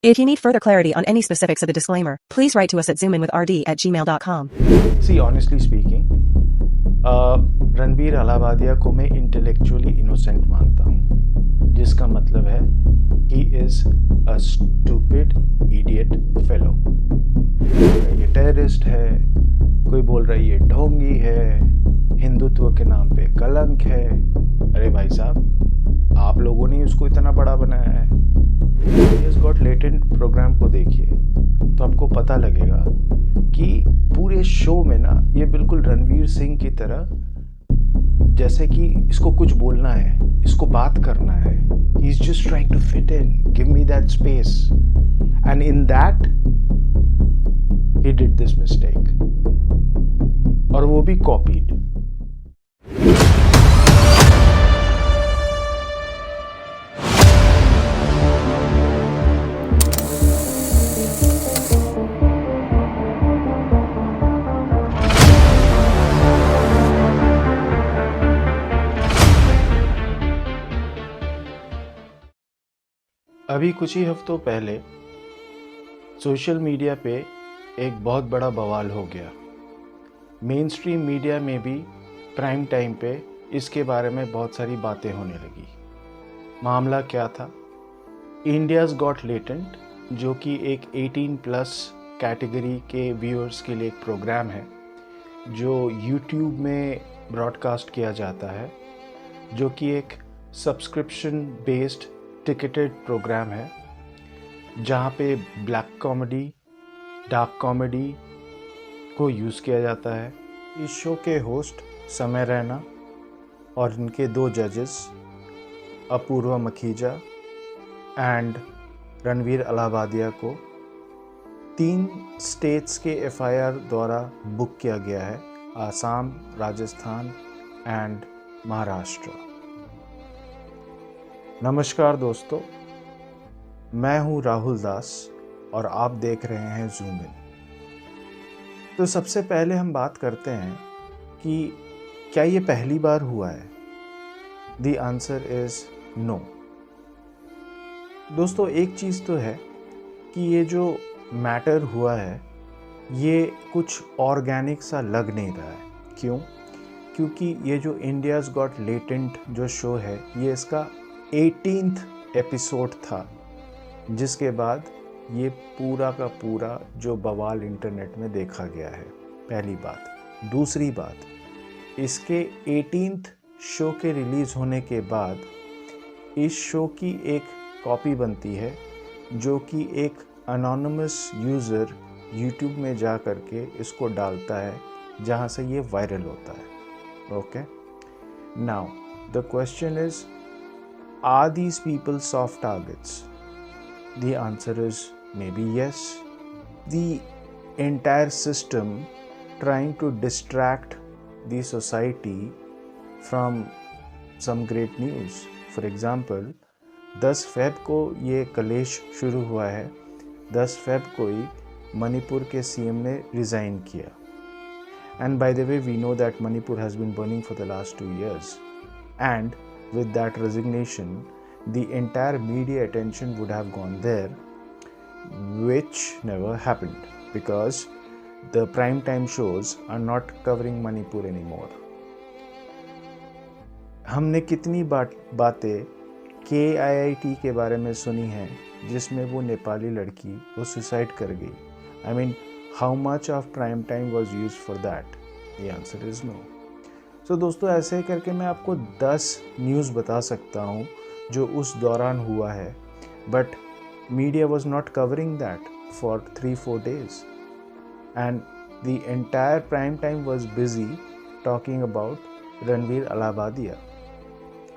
If you need further clarity on any specifics of the disclaimer, please write to us at zoominwithrd@gmail.com. See, honestly speaking, Ranbir Allahbadia को मैं intellectually innocent मानता हूँ, जिसका मतलब है he is a stupid idiot fellow. ये terrorist है, कोई बोल रहा है ये ढोंगी है, हिंदुत्व के नाम पे कलंक है। अरे भाई साहब, आप लोगों ने उसको इतना बड़ा बनाया है। India's Got Latent प्रोग्राम को देखिए तो आपको पता लगेगा कि पूरे शो में ना ये बिल्कुल रणवीर सिंह की तरह, जैसे कि इसको कुछ बोलना है, इसको बात करना है, he is just trying to fit in, give me that space, and in that he did this mistake, और वो भी कॉपीड। अभी कुछ ही हफ्तों पहले सोशल मीडिया पे एक बहुत बड़ा बवाल हो गया। मेन स्ट्रीम मीडिया में भी प्राइम टाइम पे इसके बारे में बहुत सारी बातें होने लगी। मामला क्या था? इंडियाज़ गॉट लेटेंट, जो कि एक 18+ कैटेगरी के व्यूअर्स के लिए एक प्रोग्राम है जो यूट्यूब में ब्रॉडकास्ट किया जाता है, जो कि एक सब्सक्रिप्शन बेस्ड टिकेटेड प्रोग्राम है, जहाँ पे ब्लैक कॉमेडी, डार्क कॉमेडी को यूज़ किया जाता है। इस शो के होस्ट समय रैना और इनके 2 जजेस अपूर्वा मखीजा एंड रणवीर अलाहाबादिया को 3 स्टेट्स के FIR द्वारा बुक किया गया है, आसाम, राजस्थान एंड महाराष्ट्र। नमस्कार दोस्तों, मैं हूं राहुल दास और आप देख रहे हैं जूम इन। तो सबसे पहले हम बात करते हैं कि क्या ये पहली बार हुआ है? The answer is no. दोस्तों, एक चीज़ तो है कि ये जो मैटर हुआ है ये कुछ ऑर्गेनिक सा लग नहीं रहा है। क्यों? क्योंकि ये जो इंडियाज़ गॉट लेटेंट जो शो है, ये इसका 18th एपिसोड था, जिसके बाद ये पूरा का पूरा जो बवाल इंटरनेट में देखा गया है। पहली बात। दूसरी बात, इसके 18th शो के रिलीज़ होने के बाद इस शो की एक कॉपी बनती है, जो कि एक अनोनिमस यूज़र यूट्यूब में जा कर के इसको डालता है, जहाँ से ये वायरल होता है। Okay, now the question is, are these people soft targets? The answer is maybe yes. The entire system trying to distract the society from some great news. For example, 10 Feb को ये कलेश शुरू हुआ है। 10 Feb को ही मणिपुर के CM ने resign किया। And by the way, we know that Manipur has been burning for the last 2 years. And with that resignation, the entire media attention would have gone there, which never happened because the prime time shows are not covering Manipur anymore. हमने कितनी बातें KIIT के बारे में सुनी हैं, जिसमें वो नेपाली लड़की वो सुसाइड कर गई। I mean, how much of prime time was used for that? The answer is no. तो दोस्तों, ऐसे करके मैं आपको 10 न्यूज़ बता सकता हूँ जो उस दौरान हुआ है, but media was not covering that for 3-4 days and the entire prime time was busy talking about Ranveer Allahbadia.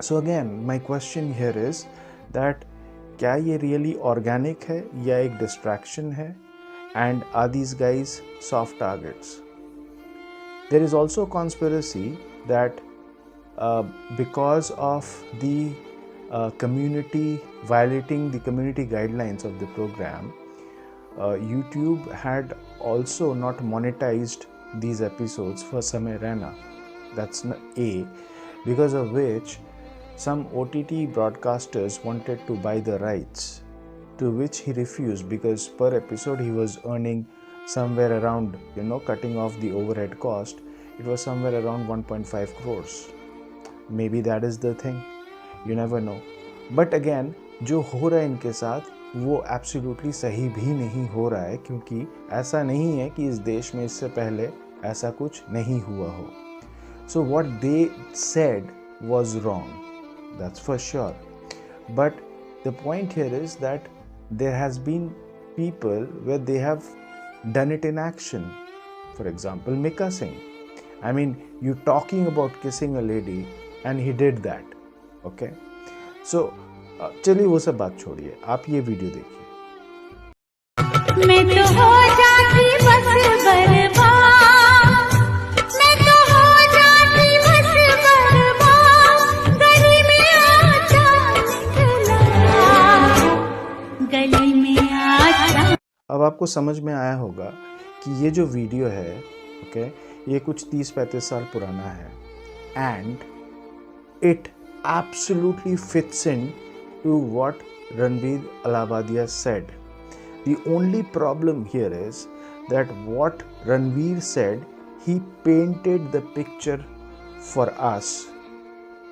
So again my question here is that क्या ये रियली ऑर्गेनिक है या एक डिस्ट्रैक्शन है, and are these guys soft targets? There is also conspiracy that because of the community violating the community guidelines of the program, YouTube had also not monetized these episodes for Samay Raina. That's A, because of which some OTT broadcasters wanted to buy the rights to which he refused because per episode he was earning somewhere around, cutting off the overhead cost, it was somewhere around 1.5 crores. Maybe that is the thing, you never know. But again, जो हो रहा है इनके साथ वो absolutely सही भी नहीं हो रहा है, क्योंकि ऐसा नहीं है कि इस देश में इससे पहले ऐसा कुछ नहीं हुआ हो. So what they said was wrong, that's for sure. But the point here is that there has been people where they have done it in action. For example, Mika Singh. I mean, you're talking about kissing a lady and he did that. Okay? So, चलिए वो सब बात छोड़िए, आप ये video देखिए. मैं तो हो जाती बस बर्बाद, मैं तो हो जाती बस बर्बाद, गली में आजा निकला, गली में आजा. अब आपको समझ में आया होगा कि ये जो वीडियो है, ओके, ये कुछ 30-35 साल पुराना है and it absolutely fits in to what Ranveer Allahabadiya said. The only problem here is that what Ranveer said, he painted the picture for us,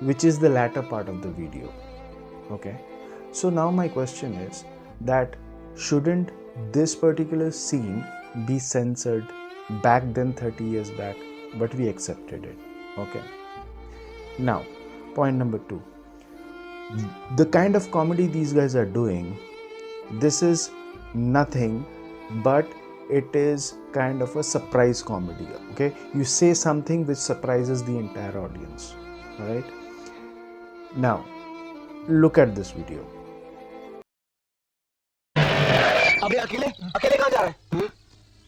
which is the latter part of the video. Okay, so now my question is that shouldn't this particular scene be censored back then 30 years back, but we accepted it. Okay, now point number 2, the kind of comedy these guys are doing, this is nothing but it is kind of a surprise comedy. Okay, you say something which surprises the entire audience. All right, now look at this video. अबे अकेले कहाँ जा रहा है?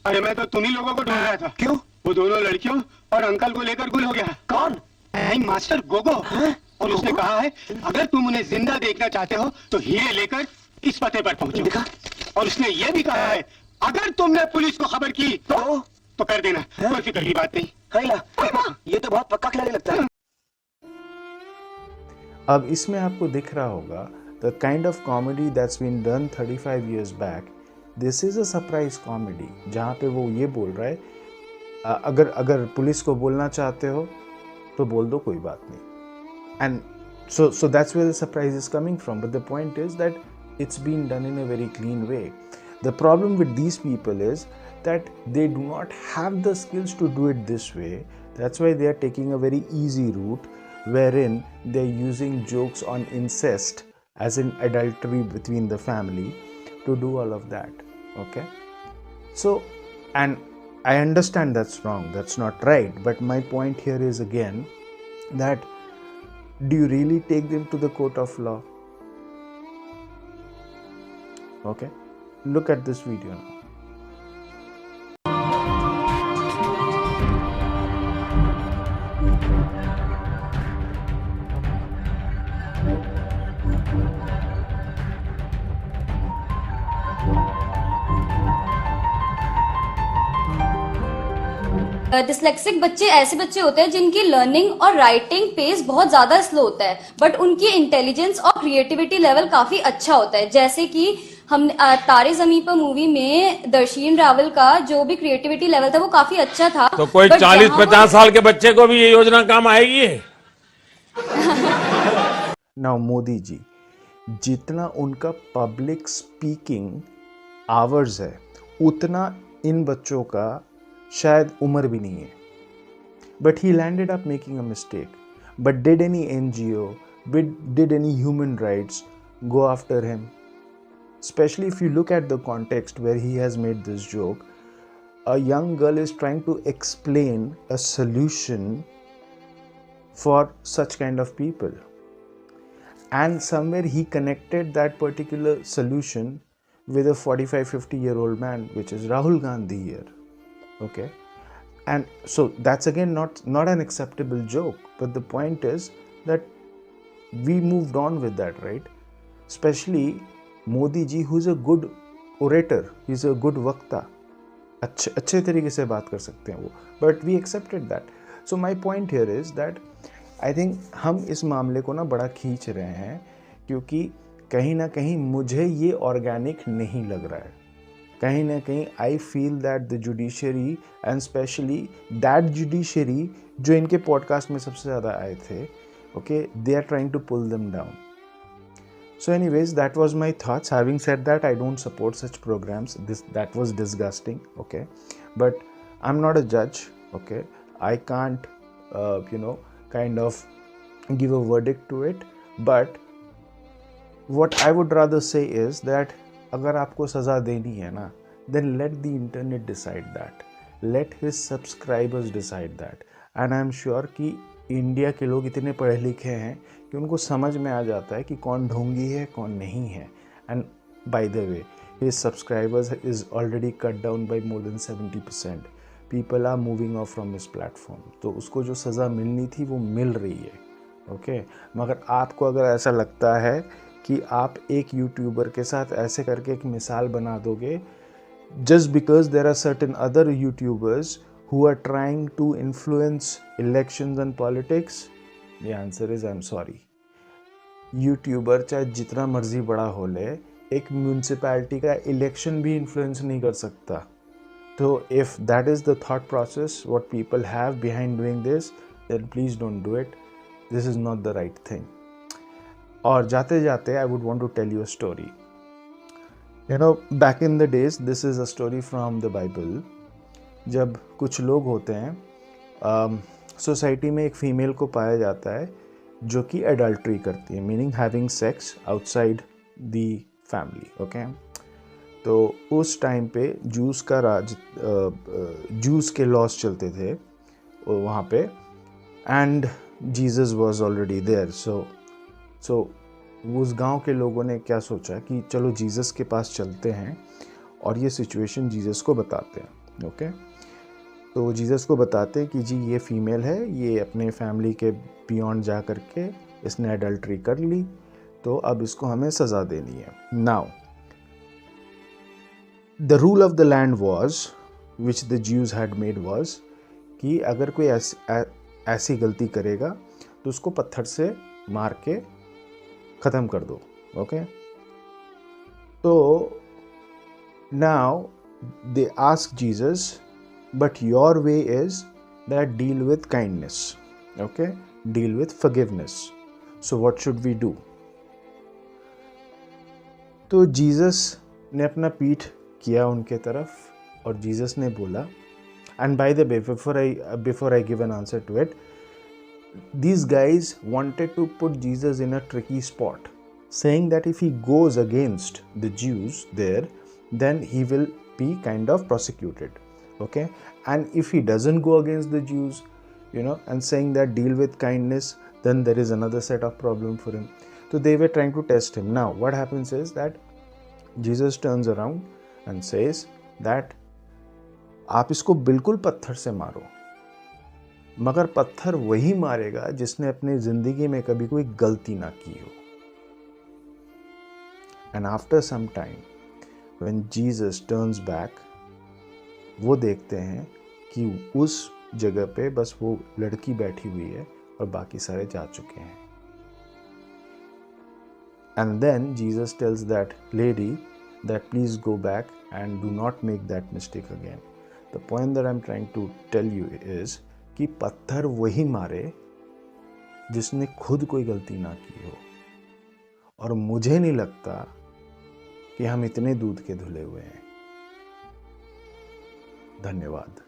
अरे मैं तो तुम्ही लोगों को ढूंढ रहा था. क्यों? वो दोनों लड़कियों और अंकल को लेकर गुल हो गया. कौन? मास्टर गोगो. और उसने कहा है अगर तुम उन्हें जिंदा देखना चाहते हो तो हीरे लेकर इस पते पर पहुंचो. देखा? और उसने ये भी कहा है अगर तुमने पुलिस को खबर की तो कर देना, कोई फिक्र की बात नहीं. ये तो बहुत पक्का खिलाड़ी लगता है. अब इसमें आपको दिख रहा होगा the kind of comedy that's been done 35 years back, this is a surprise comedy, जहाँ पे वो ये बोल रहा है अगर पुलिस को बोलना चाहते हो तो बोल दो, कोई बात नहीं. And so that's where the surprise is coming from. But the point is that it's been done in a very clean way. The problem with these people is that they do not have the skills to do it this way. That's why they are taking a very easy route wherein they're using jokes on incest, as in adultery between the family, to do all of that. Okay? So, and I understand that's wrong, that's not right. But my point here is again that do you really take them to the court of law? Okay, look at this video now. Dyslexic बच्चे ऐसे बच्चे होते हैं जिनकी learning और writing pace बहुत ज्यादा slow होता है, बट उनकी इंटेलिजेंस और क्रिएटिविटी लेवल काफी अच्छा होता है. जैसे कि हम तारे जमीन पर मूवी में दर्शीन रावल का जो भी क्रिएटिविटी लेवल था वो काफी अच्छा था. तो कोई 40-50 साल के बच्चे को भी ये योजना काम आएगी. नाउ मोदी जी, जितना उनका पब्लिक स्पीकिंग आवर्स है उतना इन बच्चों का शायद उम्र भी नहीं है. But he landed up making a mistake. But did any NGO, did any human rights go after him? Especially if you look at the context where he has made this joke, a young girl is trying to explain a solution for such kind of people, and somewhere he connected that particular solution with a 45-50-year-old man, which is Rahul Gandhi here. Okay, and so that's again not an acceptable joke, but the point is that we moved on with that, right? Especially Modi ji, who's a good orator, he's a good वक्ता, अच्छे तरीके से बात कर सकते हैं वो, but we accepted that. So my point here is that I think हम इस मामले को ना बड़ा खींच रहे हैं, क्योंकि कहीं ना कहीं मुझे ये ऑर्गेनिक नहीं लग रहा है। कहीं ना कहीं I feel that the judiciary and specially that judiciary जो इनके पॉडकास्ट में सबसे ज़्यादा आए थे, okay, they are trying to pull them down. So anyways, that was my thoughts. Having said that, I don't support such programs. That was disgusting, okay? But I'm not a judge, okay? I can't, kind of give a verdict to it. But what I would rather say is that अगर आपको सज़ा देनी है ना, then let the internet decide that. Let his subscribers decide that. And I'm sure कि India के लोग इतने पढ़े लिखे हैं कि उनको समझ में आ जाता है कि कौन ढोंगी है कौन नहीं है. And by the way, his subscribers is already cut down by more than 70%. People are moving off from his platform. तो उसको जो सज़ा मिलनी थी वो मिल रही है, ओके. मगर आपको अगर ऐसा लगता है कि आप एक यूट्यूबर के साथ ऐसे करके एक मिसाल बना दोगे just because there are certain other YouTubers who are trying to influence elections and politics, the answer is I'm sorry. YouTuber चाहे जितना मर्जी बड़ा हो ले, एक म्यूनसिपैलिटी का इलेक्शन भी इन्फ्लुएंस नहीं कर सकता. तो if that is the thought process what people have behind doing this, then please don't do it. This is not the right thing. और जाते जाते I would want to tell you a story. Back in the days, this is a story from the Bible. जब कुछ लोग होते हैं, society में एक फ़ीमेल को पाया जाता है जो कि एडल्ट्री करती है, meaning having sex outside the family, okay. तो उस टाइम पे जूस का राज, जूस के लॉस चलते थे वहाँ पे, and Jesus was already there. So उस गांव के लोगों ने क्या सोचा कि चलो जीसस के पास चलते हैं और ये सिचुएशन जीसस को बताते हैं, ओके. तो जीसस को बताते हैं कि जी ये फीमेल है, ये अपने फैमिली के बियॉन्ड जा कर के इसने एडल्ट्री कर ली, तो अब इसको हमें सज़ा देनी है. Now the rule of the land was which the Jews had made was कि अगर कोई ऐसी गलती करेगा तो उसको पत्थर से मार के ख़त्म कर दो, ओके. तो now they ask Jesus, but your way is that deal with kindness, okay, deal with forgiveness. So what should we do? तो जीसस ने अपना पीठ किया उनके तरफ और जीसस ने बोला, and by the way, before I give an answer to it, these guys wanted to put Jesus in a tricky spot, saying that if he goes against the Jews there, then he will be kind of prosecuted. Okay, and if he doesn't go against the Jews, and saying that deal with kindness, then there is another set of problem for him. So they were trying to test him. Now what happens is that Jesus turns around and says that आप इसको बिल्कुल पत्थर से मारो, मगर पत्थर वही मारेगा जिसने अपनी जिंदगी में कभी कोई गलती ना की हो. And after some time, when Jesus turns back, वो देखते हैं कि उस जगह पे बस वो लड़की बैठी हुई है और बाकी सारे जा चुके हैं. And then Jesus tells that lady that please go back and do not make that mistake again. The point that I'm trying to tell you is कि पत्थर वही मारे जिसने खुद कोई गलती ना की हो. और मुझे नहीं लगता कि हम इतने दूध के धुले हुए हैं. धन्यवाद.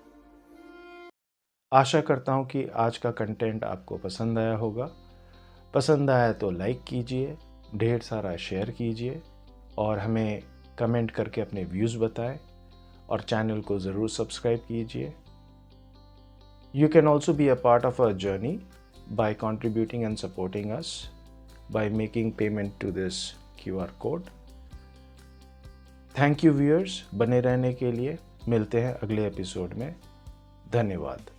आशा करता हूँ कि आज का कंटेंट आपको पसंद आया होगा. पसंद आया तो लाइक कीजिए, ढेर सारा शेयर कीजिए और हमें कमेंट करके अपने व्यूज़ बताएं और चैनल को ज़रूर सब्सक्राइब कीजिए. You can also be a part of our journey by contributing and supporting us by making payment to this QR code. Thank you viewers, बने रहने के लिए. मिलते हैं अगले एपिसोड में. धन्यवाद.